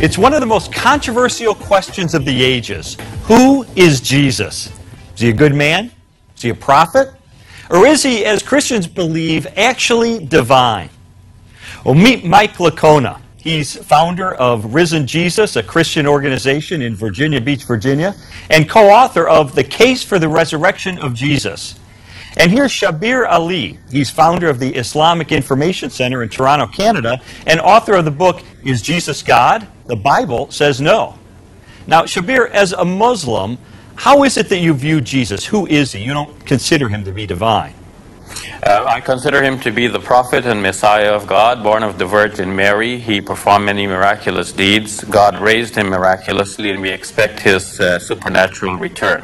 It's one of the most controversial questions of the ages. Who is Jesus? Is he a good man? Is he a prophet? Or is he, as Christians believe, actually divine? Well, meet Mike Licona. He's founder of Risen Jesus, a Christian organization in Virginia Beach, Virginia, and co-author of The Case for the Resurrection of Jesus. And here's Shabir Ali. He's founder of the Islamic Information Center in Toronto, Canada, and author of the book, Is Jesus God? The Bible Says No. Now, Shabir, as a Muslim, how is it that you view Jesus? Who is he? You don't consider him to be divine. I consider him to be the prophet and Messiah of God, born of the Virgin Mary. He performed many miraculous deeds. God raised him miraculously, and we expect his supernatural return.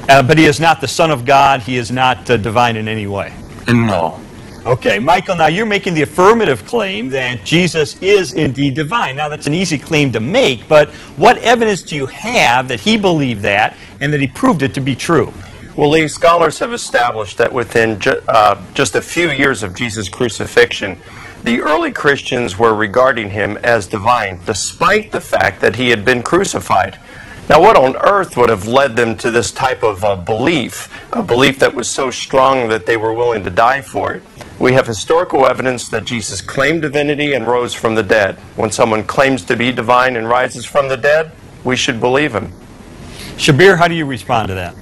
But he is not the Son of God. He is not divine in any way. No. Okay, Michael, now you're making the affirmative claim that Jesus is indeed divine. Now, that's an easy claim to make, but what evidence do you have that he believed that and that he proved it to be true? Well, Lee, scholars have established that within just a few years of Jesus' crucifixion, the early Christians were regarding him as divine, despite the fact that he had been crucified. Now, what on earth would have led them to this type of belief, a belief that was so strong that they were willing to die for it? We have historical evidence that Jesus claimed divinity and rose from the dead. When someone claims to be divine and rises from the dead, we should believe him. Shabir, how do you respond to that?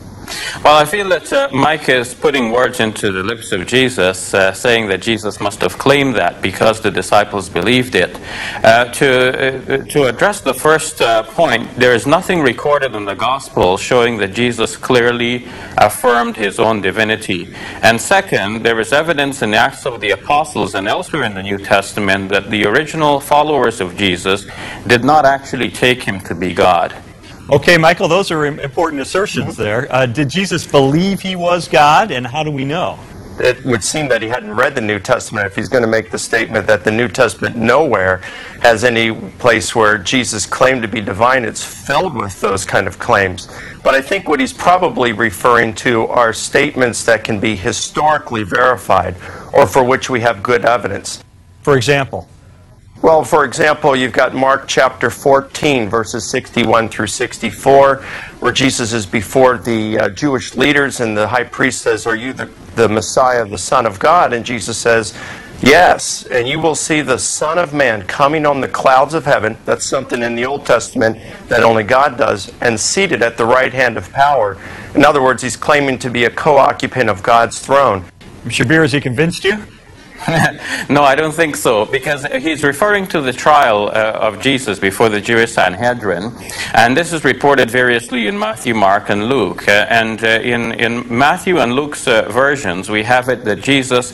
Well, I feel that Mike is putting words into the lips of Jesus, saying that Jesus must have claimed that because the disciples believed it. To address the first point, there is nothing recorded in the Gospel showing that Jesus clearly affirmed his own divinity. And second, there is evidence in the Acts of the Apostles and elsewhere in the New Testament that the original followers of Jesus did not actually take him to be God. Okay, Michael, those are important assertions there. Did Jesus believe he was God, and how do we know? It would seem that he hadn't read the New Testament if he's going to make the statement that the New Testament nowhere has any place where Jesus claimed to be divine. It's filled with those kind of claims. But I think what he's probably referring to are statements that can be historically verified or for which we have good evidence. For example? Well, for example, you've got Mark chapter 14, verses 61 through 64, where Jesus is before the Jewish leaders, and the high priest says, "Are you the Messiah, the Son of God?" And Jesus says, "Yes, and you will see the Son of Man coming on the clouds of heaven." That's something in the Old Testament that only God does, and seated at the right hand of power. In other words, he's claiming to be a co-occupant of God's throne. Shabir, has he convinced you? No, I don't think so, because he's referring to the trial of Jesus before the Jewish Sanhedrin, and this is reported variously in Matthew, Mark, and Luke. In Matthew and Luke's versions, we have it that Jesus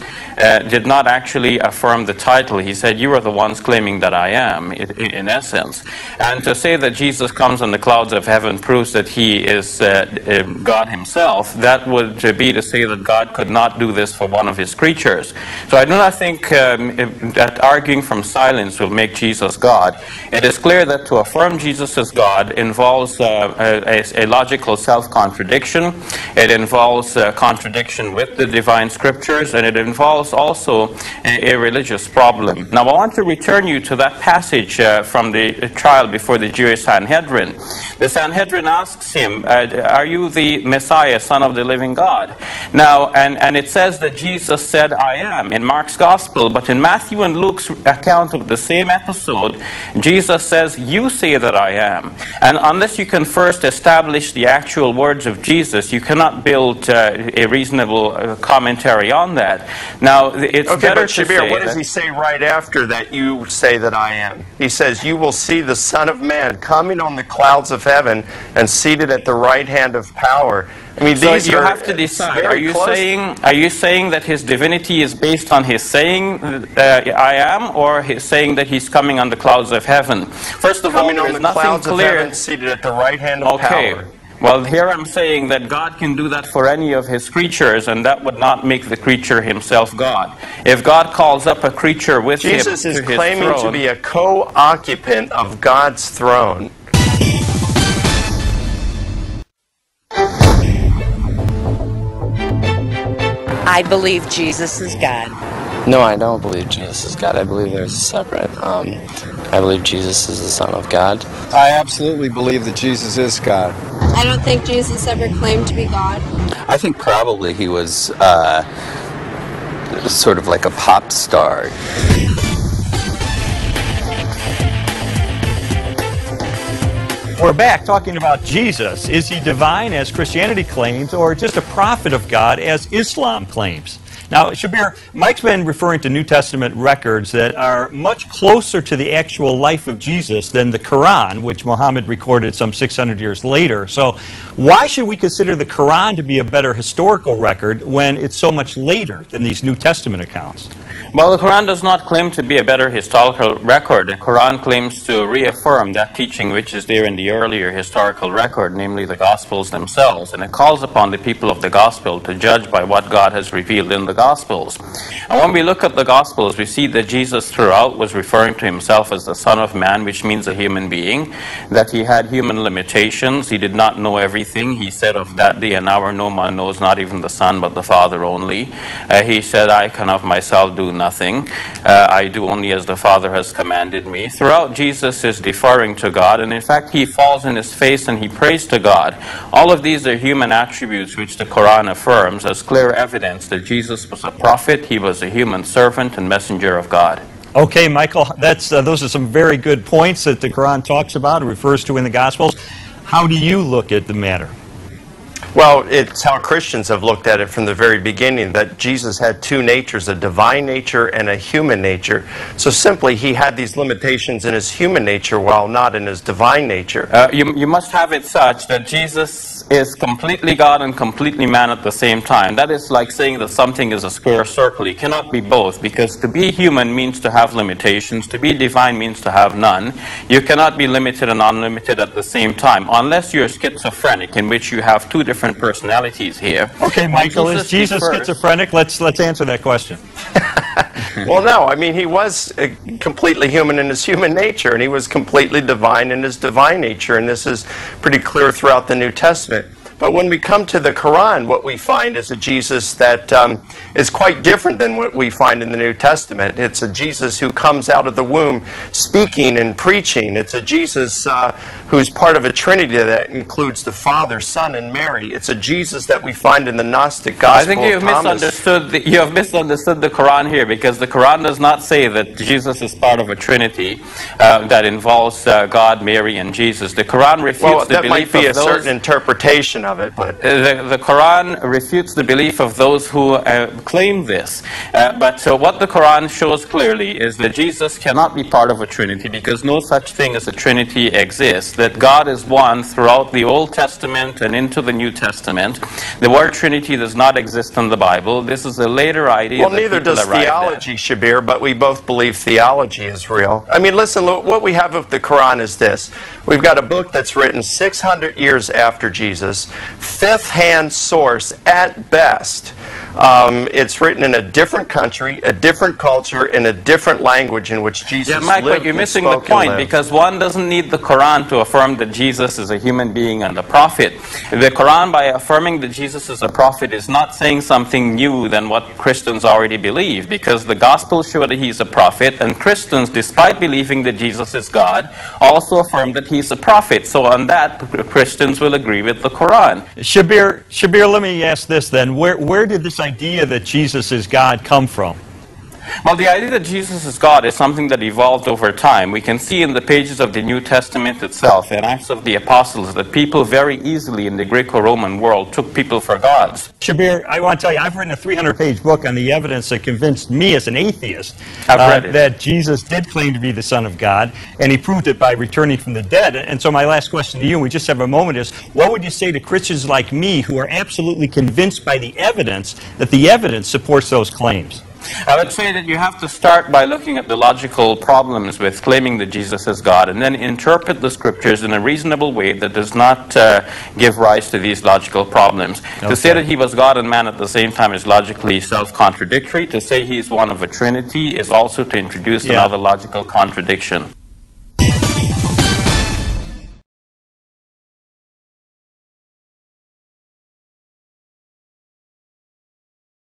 did not actually affirm the title. He said, "You are the ones claiming that I am," in essence. And to say that Jesus comes on the clouds of heaven proves that he is God himself. That would be to say that God could not do this for one of his creatures. So I do not think that arguing from silence will make Jesus God. It is clear that to affirm Jesus as God involves a logical self-contradiction. It involves contradiction with the divine scriptures, and it involves also a religious problem. Now, I want to return you to that passage from the trial before the Jewish Sanhedrin. The Sanhedrin asks him, "Are you the Messiah, Son of the living God?" Now, and it says that Jesus said, "I am," in Mark's Gospel, but in Matthew and Luke's account of the same episode, Jesus says, "You say that I am." And unless you can first establish the actual words of Jesus, you cannot build a reasonable commentary on that. Now, it's better to Shabir, say what does he say right after that, "You say that I am"? He says, "You will see the Son of Man coming on the clouds of heaven and seated at the right hand of power." I mean, so these you are have to decide. Are you saying that his divinity is based on his saying "I am," or his saying that he's coming on the clouds of heaven? First of all, there is nothing clear. Seated at the right hand of power. Well, here I'm saying that God can do that for any of his creatures, and that would not make the creature himself God. If God calls up a creature with him to his throne, Jesus is claiming to be a co-occupant of God's throne. I believe Jesus is God. No, I don't believe Jesus is God. I believe there's a separate I believe Jesus is the Son of God. I absolutely believe that Jesus is God. I don't think Jesus ever claimed to be God. I think probably he was sort of like a pop star. We're back talking about Jesus. Is he divine, as Christianity claims, or just a prophet of God, as Islam claims? Now, Shabir, Mike's been referring to New Testament records that are much closer to the actual life of Jesus than the Quran, which Muhammad recorded some 600 years later. So why should we consider the Quran to be a better historical record when it's so much later than these New Testament accounts? Well, the Quran does not claim to be a better historical record. The Quran claims to reaffirm that teaching which is there in the earlier historical record, namely the Gospels themselves. And it calls upon the people of the Gospel to judge by what God has revealed in the Gospels. And when we look at the Gospels, we see that Jesus throughout was referring to himself as the Son of Man, which means a human being, that he had human limitations. He did not know everything. He said of that day and hour no man knows, not even the Son, but the Father only. He said, I can of myself do nothing. I do only as the Father has commanded me. Throughout, Jesus is deferring to God, and in fact, he falls on his face and he prays to God. All of these are human attributes which the Quran affirms as clear evidence that Jesus was a prophet, he was a human servant and messenger of God. Okay, Michael, those are some very good points that the Quran talks about and refers to in the Gospels. How do you look at the matter? Well, it's how Christians have looked at it from the very beginning, that Jesus had two natures, a divine nature and a human nature. So simply, he had these limitations in his human nature while not in his divine nature. You must have it such that Jesus is completely God and completely man at the same time. That is like saying that something is a square circle. You cannot be both, because to be human means to have limitations. To be divine means to have none. You cannot be limited and unlimited at the same time, unless you're schizophrenic, in which you have two different personalities here. Okay, Michael, is Jesus schizophrenic? Let's answer that question. Well, no. I mean, he was completely human in his human nature, and he was completely divine in his divine nature, and this is pretty clear throughout the New Testament. But when we come to the Quran, what we find is a Jesus that is quite different than what we find in the New Testament. It's a Jesus who comes out of the womb speaking and preaching. It's a Jesus who's part of a Trinity that includes the Father, Son, and Mary. It's a Jesus that we find in the Gnostic Gospel. I think you have misunderstood the Quran here, because the Quran does not say that Jesus is part of a Trinity that involves God, Mary, and Jesus. The Quran refutes the belief of those... That might be a certain interpretation of it, but the Quran refutes the belief of those who claim this. But what the Quran shows clearly is that Jesus cannot be part of a Trinity, because no such thing as a Trinity exists. That God is one throughout the Old Testament and into the New Testament. The word Trinity does not exist in the Bible. This is a later idea. Well, neither does theology, Shabir, but we both believe theology is real. I mean, listen, what we have of the Quran is this. We've got a book that's written 600 years after Jesus, fifth-hand source at best. It's written in a different country, a different culture, in a different language in which Jesus lived. Mike, but you're missing the point, because one doesn't need the Quran to affirm that Jesus is a human being and a prophet. The Quran, by affirming that Jesus is a prophet, is not saying something new than what Christians already believe, because the Gospels show that he's a prophet, and Christians, despite believing that Jesus is God, also affirm that he's a prophet. So on that, Christians will agree with the Quran. Shabir, let me ask this then. Where did this idea that Jesus is God come from? Well, the idea that Jesus is God is something that evolved over time. We can see in the pages of the New Testament itself, in Acts of the Apostles, that people very easily in the Greco-Roman world took people for gods. Shabir, I want to tell you, I've written a 300-page book on the evidence that convinced me as an atheist that Jesus did claim to be the Son of God, and he proved it by returning from the dead. And so my last question to you, and we just have a moment, is what would you say to Christians like me who are absolutely convinced by the evidence that the evidence supports those claims? I would say that you have to start by looking at the logical problems with claiming that Jesus is God, and then interpret the scriptures in a reasonable way that does not give rise to these logical problems. Okay. To say that he was God and man at the same time is logically self-contradictory. To say he is one of a Trinity is also to introduce another logical contradiction.